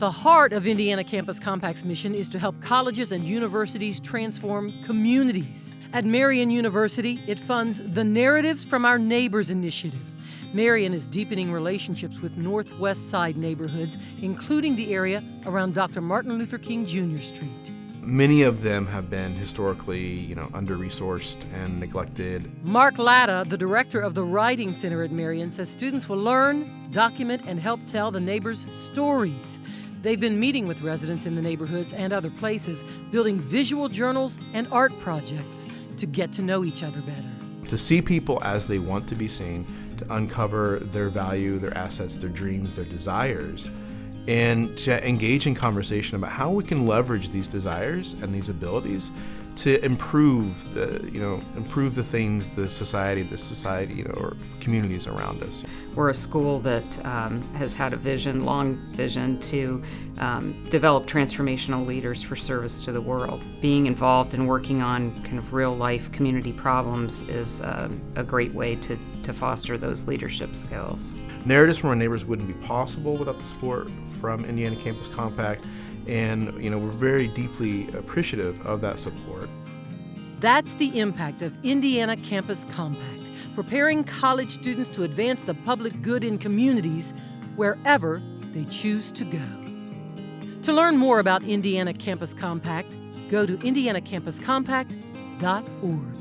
The heart of Indiana Campus Compact's mission is to help colleges and universities transform communities. At Marian University, it funds the Narratives from Our Neighbors initiative. Marian is deepening relationships with Northwest Side neighborhoods, including the area around Dr. Martin Luther King Jr. Street. Many of them have been historically, under-resourced and neglected. Mark Latta, the director of the Writing Center at Marian, says students will learn, document, and help tell the neighbors' stories. They've been meeting with residents in the neighborhoods and other places, building visual journals and art projects to get to know each other better. To see people as they want to be seen, to uncover their value, their assets, their dreams, their desires, and to engage in conversation about how we can leverage these desires and these abilities to improve the things, the society, or communities around us. We're a school that has had long vision to develop transformational leaders for service to the world. Being involved and working on kind of real life community problems is a great way to foster those leadership skills. Narratives from Our Neighbors wouldn't be possible without the support from Indiana Campus Compact, and we're very deeply appreciative of that support. That's the impact of Indiana Campus Compact, preparing college students to advance the public good in communities wherever they choose to go. To learn more about Indiana Campus Compact, go to indianacampuscompact.org.